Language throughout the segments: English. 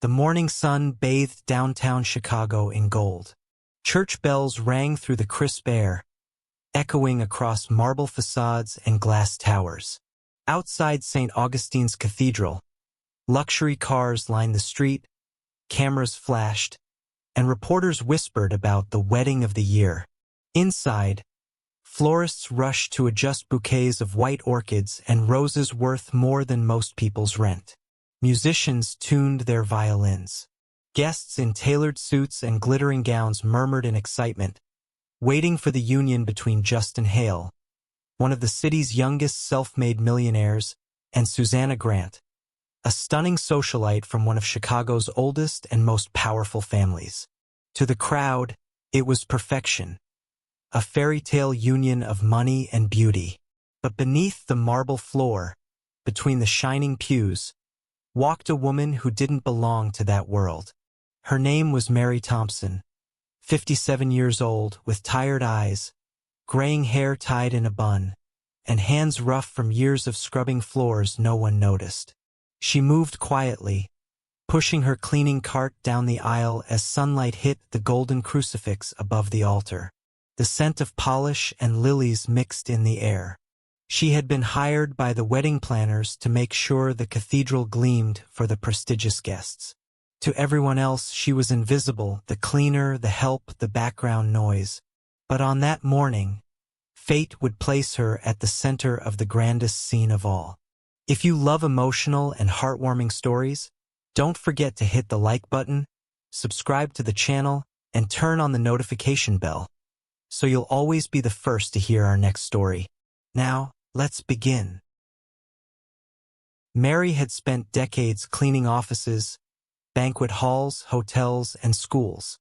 The morning sun bathed downtown Chicago in gold. Church bells rang through the crisp air, echoing across marble facades and glass towers. Outside St. Augustine's Cathedral, luxury cars lined the street, cameras flashed, and reporters whispered about the wedding of the year. Inside, florists rushed to adjust bouquets of white orchids and roses worth more than most people's rent. Musicians tuned their violins. Guests in tailored suits and glittering gowns murmured in excitement, waiting for the union between Justin Hale, one of the city's youngest self-made millionaires, and Susanna Grant, a stunning socialite from one of Chicago's oldest and most powerful families. To the crowd, it was perfection, a fairy tale union of money and beauty. But beneath the marble floor, between the shining pews, walked a woman who didn't belong to that world. Her name was Mary Thompson, 57 years old, with tired eyes, graying hair tied in a bun, and hands rough from years of scrubbing floors no one noticed. She moved quietly, pushing her cleaning cart down the aisle as sunlight hit the golden crucifix above the altar. The scent of polish and lilies mixed in the air. She had been hired by the wedding planners to make sure the cathedral gleamed for the prestigious guests. To everyone else, she was invisible, the cleaner, the help, the background noise. But on that morning, fate would place her at the center of the grandest scene of all. If you love emotional and heartwarming stories, don't forget to hit the like button, subscribe to the channel, and turn on the notification bell, so you'll always be the first to hear our next story. Now, let's begin. Mary had spent decades cleaning offices, banquet halls, hotels, and schools.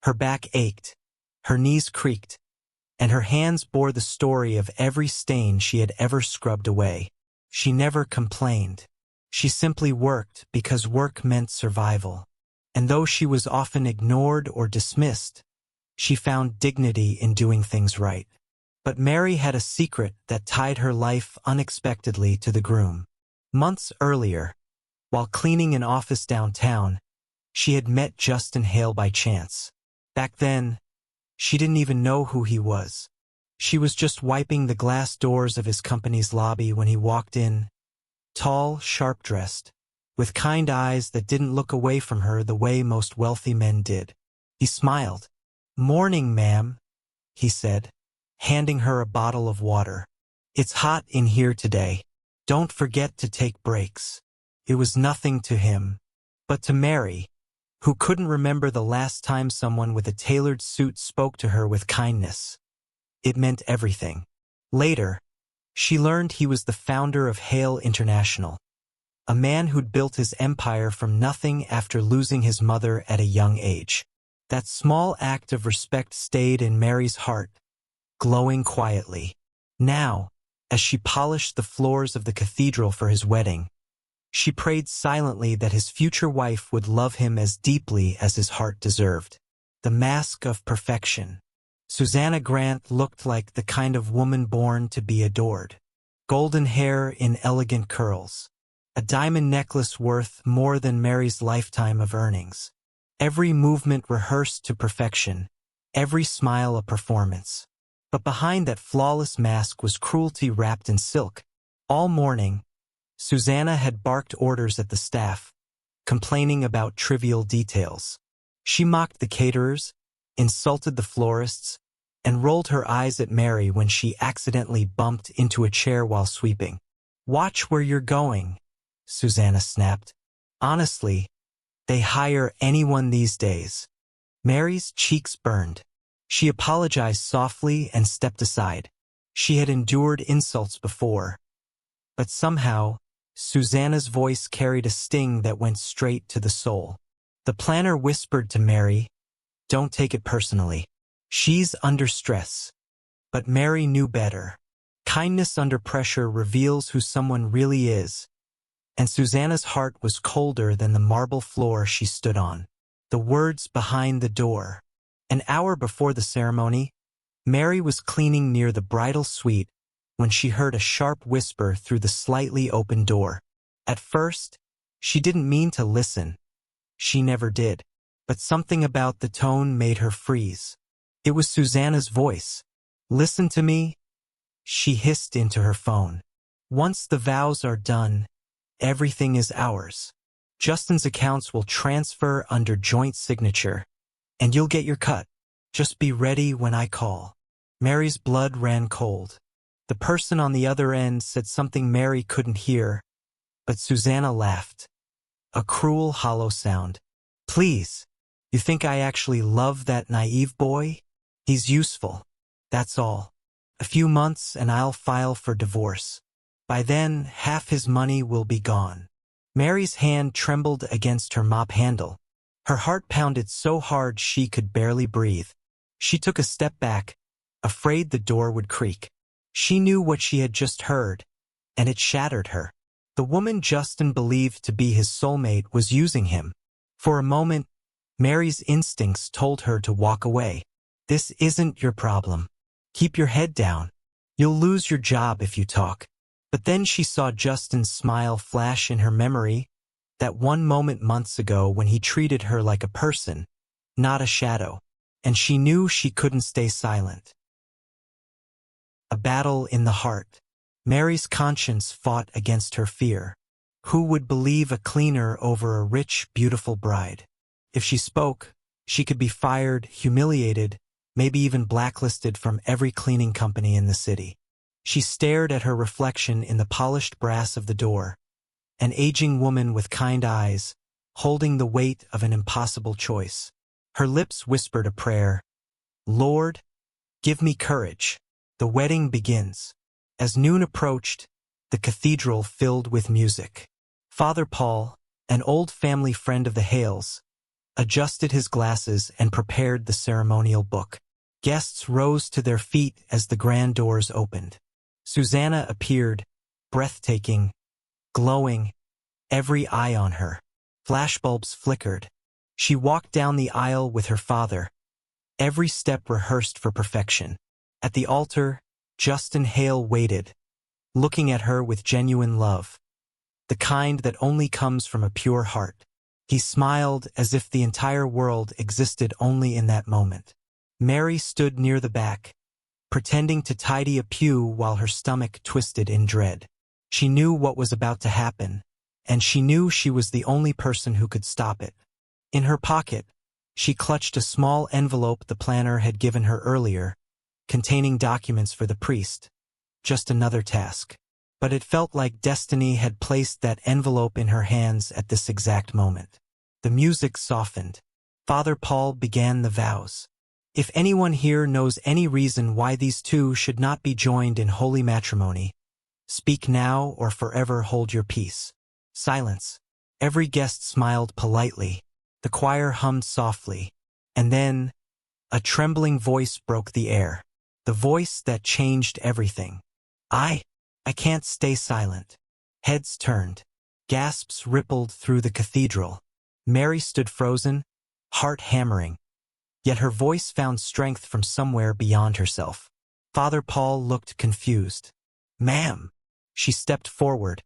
Her back ached, her knees creaked, and her hands bore the story of every stain she had ever scrubbed away. She never complained. She simply worked because work meant survival. And though she was often ignored or dismissed, she found dignity in doing things right. But Mary had a secret that tied her life unexpectedly to the groom. Months earlier, while cleaning an office downtown, she had met Justin Hale by chance. Back then, she didn't even know who he was. She was just wiping the glass doors of his company's lobby when he walked in, tall, sharp-dressed, with kind eyes that didn't look away from her the way most wealthy men did. He smiled. "Morning, ma'am," he said, handing her a bottle of water. "It's hot in here today. Don't forget to take breaks." It was nothing to him, but to Mary, who couldn't remember the last time someone with a tailored suit spoke to her with kindness, it meant everything. Later, she learned he was the founder of Hale International, a man who'd built his empire from nothing after losing his mother at a young age. That small act of respect stayed in Mary's heart, glowing quietly. Now, as she polished the floors of the cathedral for his wedding, she prayed silently that his future wife would love him as deeply as his heart deserved. The mask of perfection. Susanna Grant looked like the kind of woman born to be adored. Golden hair in elegant curls. A diamond necklace worth more than Mary's lifetime of earnings. Every movement rehearsed to perfection. Every smile a performance. But behind that flawless mask was cruelty wrapped in silk. All morning, Susanna had barked orders at the staff, complaining about trivial details. She mocked the caterers, insulted the florists, and rolled her eyes at Mary when she accidentally bumped into a chair while sweeping. "Watch where you're going," Susanna snapped. "Honestly, they hire anyone these days." Mary's cheeks burned. She apologized softly and stepped aside. She had endured insults before, but somehow, Susanna's voice carried a sting that went straight to the soul. The planner whispered to Mary, "Don't take it personally. She's under stress." But Mary knew better. Kindness under pressure reveals who someone really is, and Susanna's heart was colder than the marble floor she stood on. The words behind the door. An hour before the ceremony, Mary was cleaning near the bridal suite when she heard a sharp whisper through the slightly open door. At first, she didn't mean to listen, She never did. But something about the tone made her freeze. It was Susanna's voice. "Listen to me," she hissed into her phone. "Once the vows are done, everything is ours. Justin's accounts will transfer under joint signature, and you'll get your cut. Just be ready when I call." Mary's blood ran cold. The person on the other end said something Mary couldn't hear, but Susanna laughed. A cruel, hollow sound. "Please, you think I actually love that naive boy? He's useful. That's all. A few months and I'll file for divorce. By then, half his money will be gone." Mary's hand trembled against her mop handle. Her heart pounded so hard she could barely breathe. She took a step back, afraid the door would creak. She knew what she had just heard, and it shattered her. The woman Justin believed to be his soulmate was using him. For a moment, Mary's instincts told her to walk away. "This isn't your problem. Keep your head down. You'll lose your job if you talk." But then she saw Justin's smile flash in her memory, that one moment months ago when he treated her like a person, not a shadow, and she knew she couldn't stay silent. A battle in the heart. Mary's conscience fought against her fear. Who would believe a cleaner over a rich, beautiful bride? If she spoke, she could be fired, humiliated, maybe even blacklisted from every cleaning company in the city. She stared at her reflection in the polished brass of the door, an aging woman with kind eyes, holding the weight of an impossible choice. Her lips whispered a prayer. "Lord, give me courage." The wedding begins. As noon approached, the cathedral filled with music. Father Paul, an old family friend of the Hales, adjusted his glasses and prepared the ceremonial book. Guests rose to their feet as the grand doors opened. Susanna appeared, breathtaking, glowing, every eye on her. Flashbulbs flickered. She walked down the aisle with her father, every step rehearsed for perfection. At the altar, Justin Hale waited, looking at her with genuine love, the kind that only comes from a pure heart. He smiled as if the entire world existed only in that moment. Mary stood near the back, pretending to tidy a pew while her stomach twisted in dread. She knew what was about to happen, and she knew she was the only person who could stop it. In her pocket, she clutched a small envelope the planner had given her earlier, containing documents for the priest. Just another task. But it felt like destiny had placed that envelope in her hands at this exact moment. The music softened. Father Paul began the vows. "If anyone here knows any reason why these two should not be joined in holy matrimony, speak now or forever hold your peace." Silence. Every guest smiled politely. The choir hummed softly. And then, a trembling voice broke the air. The voice that changed everything. I can't stay silent." Heads turned. Gasps rippled through the cathedral. Mary stood frozen, heart hammering. Yet her voice found strength from somewhere beyond herself. Father Paul looked confused. "Ma'am." She stepped forward,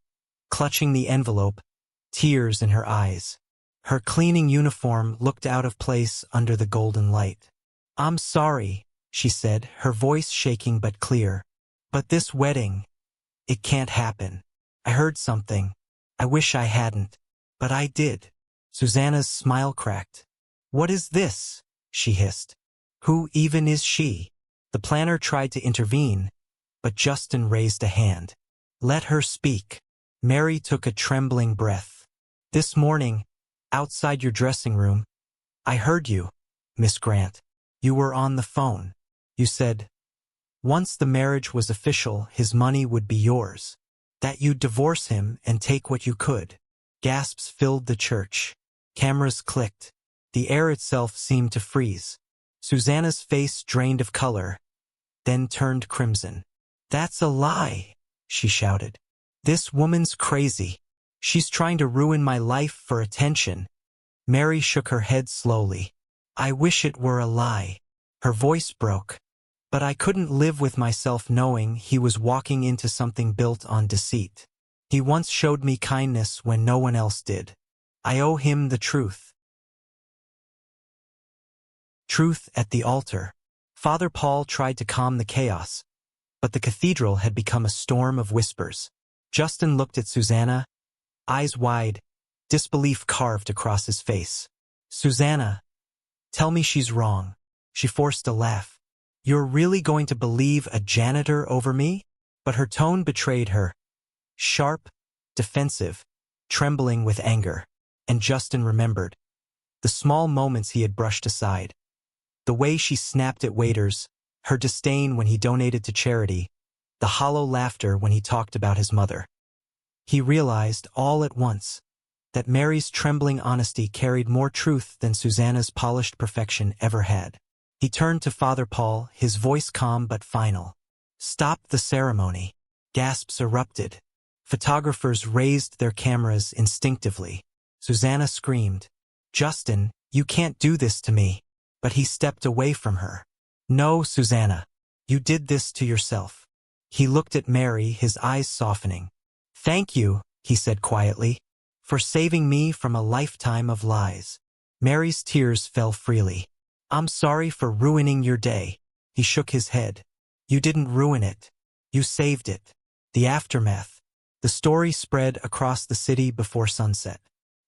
clutching the envelope, tears in her eyes. Her cleaning uniform looked out of place under the golden light. "I'm sorry," she said, her voice shaking but clear. "But this wedding, it can't happen. I heard something. I wish I hadn't. But I did." Susanna's smile cracked. "What is this?" she hissed. "Who even is she?" The planner tried to intervene, but Justin raised a hand. "Let her speak." Mary took a trembling breath. "This morning, outside your dressing room, I heard you, Miss Grant. You were on the phone. You said, once the marriage was official, his money would be yours. That you'd divorce him and take what you could." Gasps filled the church. Cameras clicked. The air itself seemed to freeze. Susanna's face drained of color, then turned crimson. "That's a lie," she shouted. "This woman's crazy. She's trying to ruin my life for attention." Mary shook her head slowly. "I wish it were a lie." Her voice broke. "But I couldn't live with myself knowing he was walking into something built on deceit. He once showed me kindness when no one else did. I owe him the truth." Truth at the altar. Father Paul tried to calm the chaos, but the cathedral had become a storm of whispers. Justin looked at Susanna, eyes wide, disbelief carved across his face. Susanna, tell me she's wrong. She forced a laugh. You're really going to believe a janitor over me? But her tone betrayed her. Sharp, defensive, trembling with anger. And Justin remembered the small moments he had brushed aside. The way she snapped at waiters, her disdain when he donated to charity, the hollow laughter when he talked about his mother. He realized all at once that Mary's trembling honesty carried more truth than Susanna's polished perfection ever had. He turned to Father Paul, his voice calm but final. Stop the ceremony. Gasps erupted. Photographers raised their cameras instinctively. Susanna screamed, Justin, you can't do this to me. But he stepped away from her. No, Susanna, you did this to yourself. He looked at Mary, his eyes softening. Thank you, he said quietly, for saving me from a lifetime of lies. Mary's tears fell freely. I'm sorry for ruining your day. He shook his head. You didn't ruin it. You saved it. The aftermath. The story spread across the city before sunset.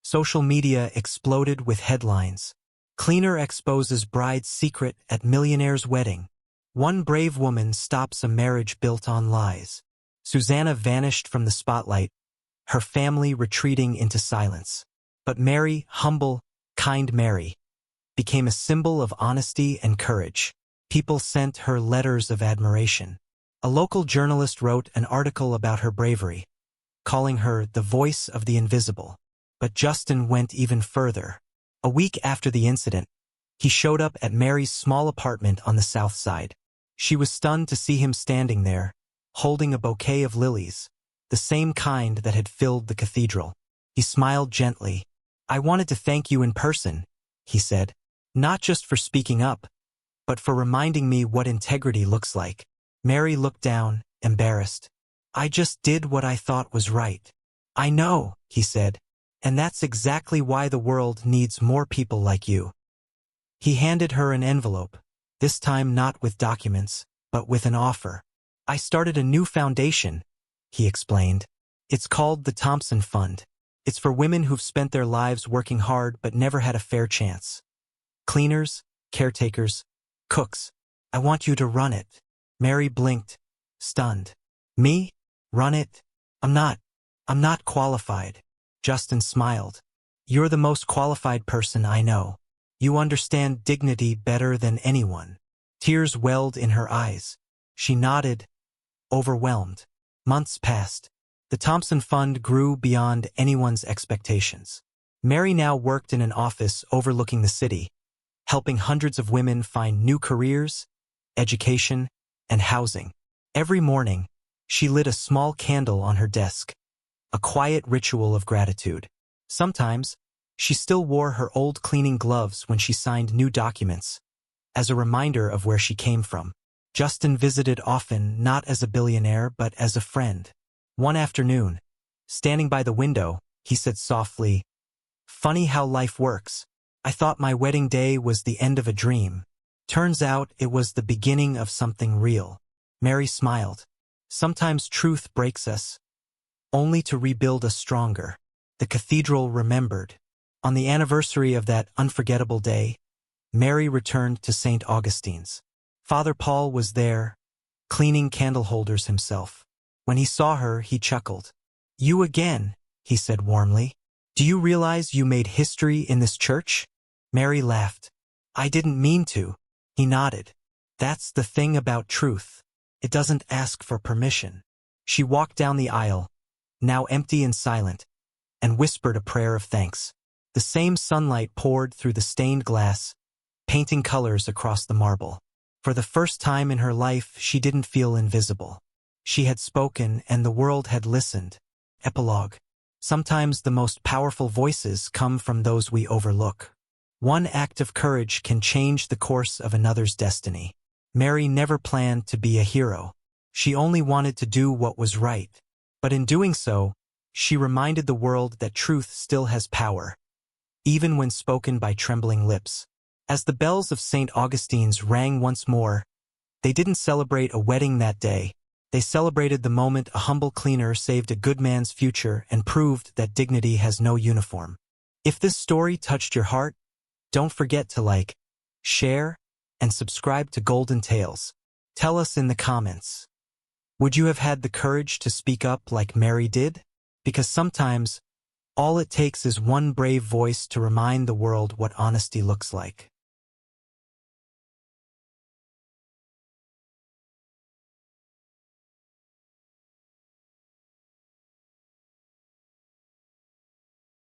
Social media exploded with headlines. Cleaner exposes bride's secret at millionaire's wedding. One brave woman stops a marriage built on lies. Susanna vanished from the spotlight, her family retreating into silence. But Mary, humble, kind Mary, became a symbol of honesty and courage. People sent her letters of admiration. A local journalist wrote an article about her bravery, calling her the voice of the invisible. But Justin went even further. A week after the incident, he showed up at Mary's small apartment on the south side. She was stunned to see him standing there, holding a bouquet of lilies, the same kind that had filled the cathedral. He smiled gently. I wanted to thank you in person, he said, not just for speaking up, but for reminding me what integrity looks like. Mary looked down, embarrassed. I just did what I thought was right. I know, he said. And that's exactly why the world needs more people like you. He handed her an envelope, this time not with documents, but with an offer. I started a new foundation, he explained. It's called the Thompson Fund. It's for women who've spent their lives working hard but never had a fair chance. Cleaners, caretakers, cooks. I want you to run it. Mary blinked, stunned. Me? Run it? I'm not qualified. Justin smiled. You're the most qualified person I know. You understand dignity better than anyone. Tears welled in her eyes. She nodded, overwhelmed. Months passed. The Thompson Fund grew beyond anyone's expectations. Mary now worked in an office overlooking the city, helping hundreds of women find new careers, education, and housing. Every morning, she lit a small candle on her desk, a quiet ritual of gratitude. Sometimes, she still wore her old cleaning gloves when she signed new documents, as a reminder of where she came from. Justin visited often, not as a billionaire, but as a friend. One afternoon, standing by the window, he said softly, "Funny how life works. I thought my wedding day was the end of a dream. Turns out it was the beginning of something real." Mary smiled. Sometimes truth breaks us, only to rebuild us stronger. The cathedral remembered. On the anniversary of that unforgettable day, Mary returned to St. Augustine's. Father Paul was there, cleaning candle holders himself. When he saw her, he chuckled. "You again," he said warmly. "Do you realize you made history in this church?" Mary laughed. "I didn't mean to." He nodded. "That's the thing about truth. It doesn't ask for permission." She walked down the aisle, now empty and silent, and whispered a prayer of thanks. The same sunlight poured through the stained glass, painting colors across the marble. For the first time in her life, she didn't feel invisible. She had spoken, and the world had listened. Epilogue. Sometimes the most powerful voices come from those we overlook. One act of courage can change the course of another's destiny. Mary never planned to be a hero. She only wanted to do what was right. But in doing so, she reminded the world that truth still has power, even when spoken by trembling lips. As the bells of St. Augustine's rang once more, they didn't celebrate a wedding that day. They celebrated the moment a humble cleaner saved a good man's future and proved that dignity has no uniform. If this story touched your heart, don't forget to like, share, and subscribe to Golden Tales. Tell us in the comments. Would you have had the courage to speak up like Mary did? Because sometimes, all it takes is one brave voice to remind the world what honesty looks like.